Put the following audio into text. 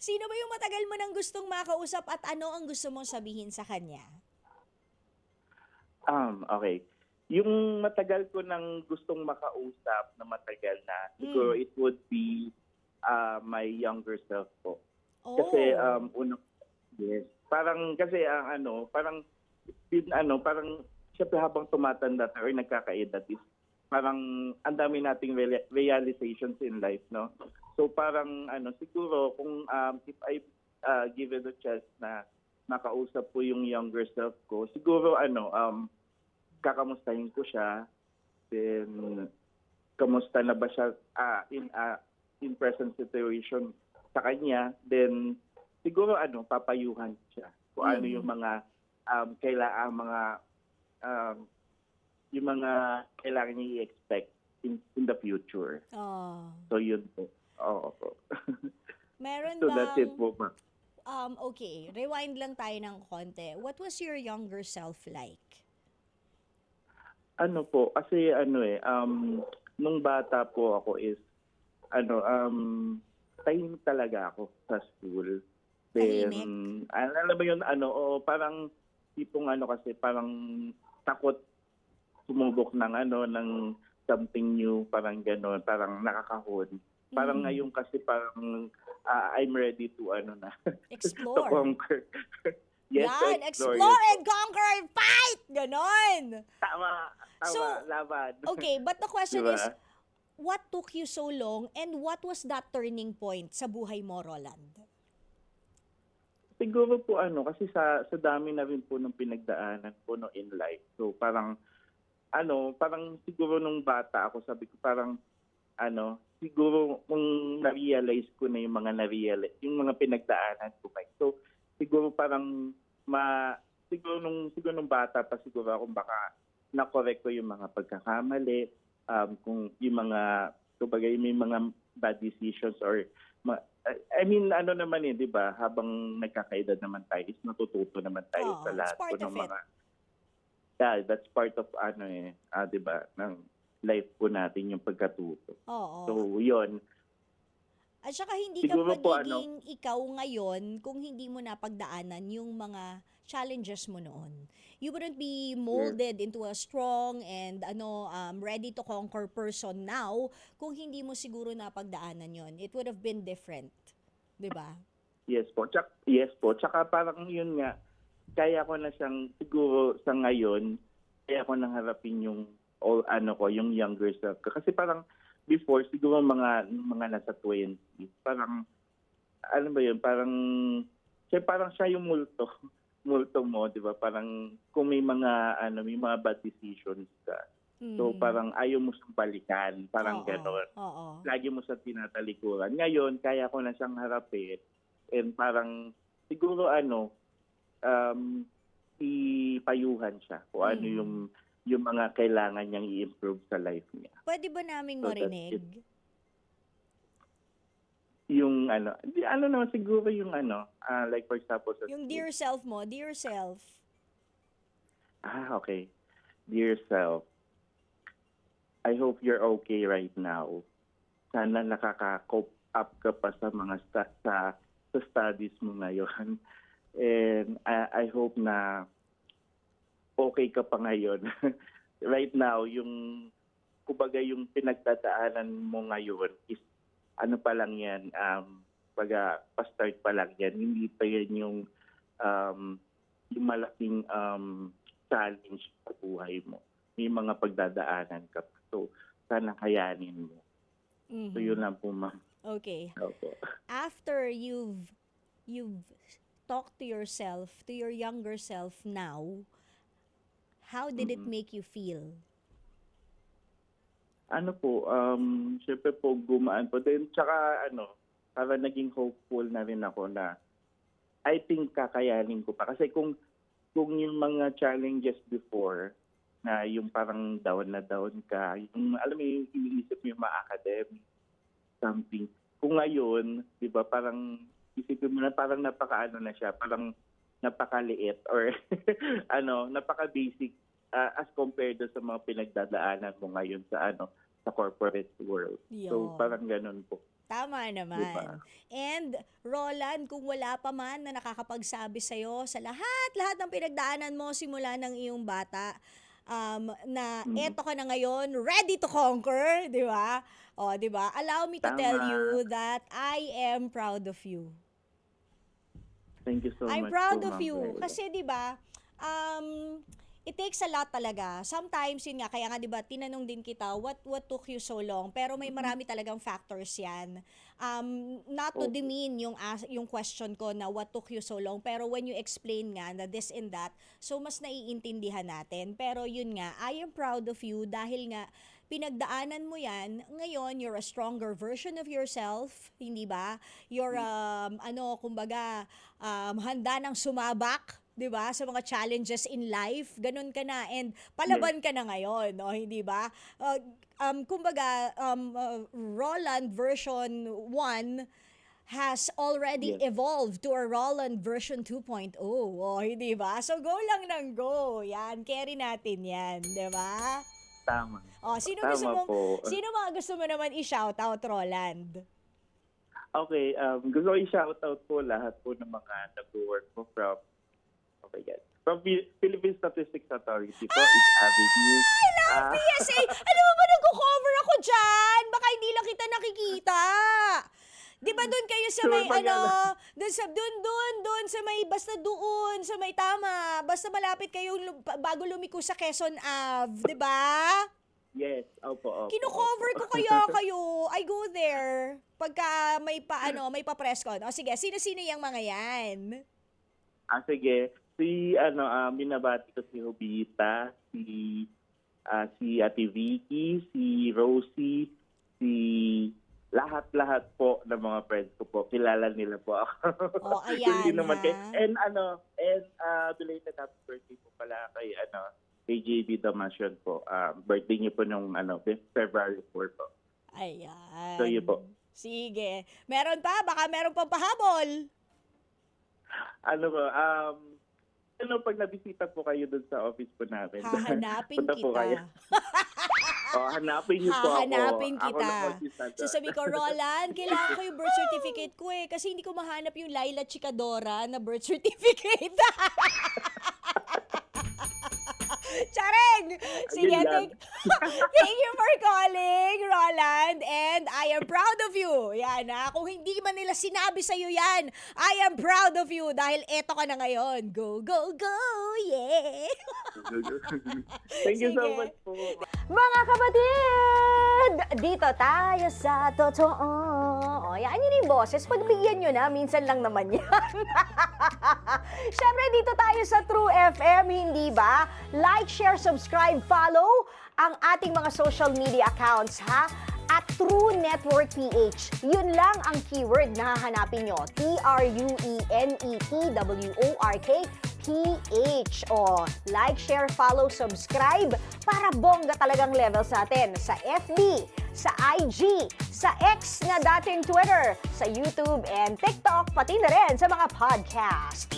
Sino ba yung matagal mo nang gustong makausap at ano ang gusto mong sabihin sa kanya? Okay. Yung matagal ko nang gustong makausap na matagal na, siguro Mm. it would be my younger self po. Kasi Oh. yes, parang kasi ang parang siyempre habang tumatanda tayo or nagkakaedad is parang ang dami nating realizations in life, no? So parang siguro kung if I given the chance na makausap po yung younger self ko, siguro kakamustahin ko siya, then kamusta na ba siya in present situation sa kanya, then siguro papayuhan siya kung ano yung Mm. mga um, yung mga kailangan niya i-expect in the future. Oh. So yun po. Oo po. Meron So that's it bang po, ma'am. okay, rewind lang tayo ng konti. What was your younger self like? Ano po, kasi nung bata po ako is tahimik talaga ako sa school. Then, Tahimik? alam mo yun, parang tipong kasi parang takot sumubok ng something new, parang gano'n, parang nakakahon. Parang Mm. ngayon kasi parang I'm ready to to Explore. conquer. Yes, to Yan, explore explore yun and po. conquer and fight! Ganon! Tama, tama, So, laban. okay, but the Di question is, ba? what took you so long and what was that turning point sa buhay mo, Roland? Siguro po kasi sa dami na rin po ng pinagdaanan po no in life. So parang parang siguro nung bata ako, sabi ko parang siguro kung na-realize ko na yung mga pinagdaanan ko pa. So siguro parang siguro nung bata pa siguro ako baka na-correct ko yung mga pagkakamali, kung yung mga kumbaga may mga bad decisions or I mean naman 'di ba, habang nagkakaedad naman tayo is natututo naman tayo sa Oh, it's lahat po part ng of it. mga. Yeah, that's part of 'di ba, ng life po natin yung pagkatuto. Oo. So, 'yun. At saka hindi ka Siguro po magiging ikaw ngayon kung hindi mo napagdaanan yung mga challenges mo noon. You wouldn't be yes, molded into a strong and ready to conquer person now kung hindi mo siguro napagdaanan yon. It would have been different. 'Di ba? yes po. Yes po. Tsaka parang 'yun nga, kaya ko na siyang siguro sa ngayon, kaya ko nang harapin yung yung younger self ko. Kasi parang before siguro mga nasa 20, parang ano ba 'yun, parang siya yung multo. Multo mo, 'di ba? Parang kung may mga bad decisions ka. So Mhm. parang ayaw mo siyang balikan, parang Oo. gano'n. Oo. Lagi mo sa tinatalikuran. Ngayon, kaya ko na siyang harapin and parang siguro um, ipayuhan siya kung ano Mhm. yung mga kailangan niyang i-improve sa life niya. Pwede ba naming So that's marinig? it. Yung naman siguro yung like for example sa Yung school. dear self mo, dear self. Okay. Dear self, I hope you're okay right now. Sana nakaka-cope up ka pa sa mga sa studies mo ngayon. And I hope na okay ka pa ngayon. Right now, yung kumbaga yung pinagdadaanan mo ngayon is pa lang yan, pa-start pa lang yan. Hindi pa yan yung malaking challenge sa buhay mo. May mga pagdadaanan ka pa. So, sana kayanin mo. So, yun Mhm. lang po, ma'am. Okay. Opo. After you've talked to yourself, to your younger self now, how did it Mm. make you feel? Syempre po gumaan po. Then, tsaka para naging hopeful na rin ako na I think kakayanin ko pa. Kasi kung yung mga challenges before na yung parang down na down ka, yung alam mo yung iniisip mo yung mga academic, something. Kung ngayon, di ba, parang isipin mo na parang napakaano na siya, parang napakaliit or napaka-basic as compared sa mga pinagdadaanan mo ngayon sa sa corporate world. So Yon. parang ganun po. Tama naman. Diba? And Roland, kung wala pa man na nakakapagsabi sa'yo sa lahat ng pinagdaanan mo simula ng iyong bata, na eto ka na ngayon, ready to conquer, di ba? O, di ba? Allow me to tell Tama. you that I am proud of you. Thank you so I'm much proud po, of Ma'am you. Bella. Kasi 'di ba, it takes a lot talaga. Sometimes yun nga, kaya nga 'di ba, tinanong din kita, what took you so long? Pero may marami talagang factors 'yan. Not to Opo. demean yung question ko na what took you so long, pero when you explain nga na this and that, so mas naiintindihan natin. Pero yun nga, I am proud of you dahil nga pinagdaanan mo yan, ngayon you're a stronger version of yourself, hindi ba? You're kumbaga handa ng sumabak, 'di ba? Sa mga challenges in life, ganun ka na and palaban ka na ngayon, no, hindi ba? Roland version 1 has already Yes. evolved to a Roland version 2.0. Oh, hindi ba? So go lang ng go. Yan, carry natin yan, 'di ba? Tama. Oh, sino Tama po. mga gusto mo naman i-shoutout, Roland? Okay, gusto ko i-shoutout po lahat po ng mga nag-work po from Philippine Statistics Authority po, is Avenue. PSA! Alam mo ba, nag-cover ako dyan? Baka hindi lang kita nakikita. Di ba doon kayo sa Sure, may pag doon sa may, basta doon, sa may tama, basta malapit kayo bago lumiko sa Quezon Ave, di ba? Yes, opo. Kino-cover ko kaya kayo. I go there. Pagka may pa-press con. O sige, sino-sino yung mga yan? Sige. Binabati ko si Hobita, si Ate Vicky, si Rosie, si lahat po ng mga friends ko po. Kilala nila po ako. Oh, ayan, Hindi naman ha? and belated happy birthday po pala kay JB Damasyon po. Birthday niyo po nung February 4 po. Ayan. So, yun po. Sige. Meron pa? Baka meron pang pahabol. Pag nabisita po kayo doon sa office po namin. Hahanapin punta po kayo. kita. Hanapin niyo po ako. Hahanapin Ako kita. na magsisada. Sasabi ko, Roland, kailangan ko yung birth certificate ko eh. Kasi hindi ko mahanap yung Laila Chicadora na birth certificate. Chareng! Sige, Yun lang. thank you for calling, Roland. And I am proud of you. Yan ha. Kung hindi man nila sinabi sa'yo yan, I am proud of you dahil eto ka na ngayon. Go, go, go! Yeah! Thank you so Sige. much po. Mga kapatid! Dito tayo sa totoo. O, yan yun yung boses. Pagbigyan nyo na, minsan lang naman yan. Siyempre, dito tayo sa True FM, hindi ba? Like, share, subscribe, follow ang ating mga social media accounts, ha? At True Network PH. Yun lang ang keyword na hahanapin nyo. TRUENETWORK PH. O, like, share, follow, subscribe para bongga talagang levels natin sa FB, sa IG, sa X na dating Twitter, sa YouTube and TikTok, pati na rin sa mga podcast.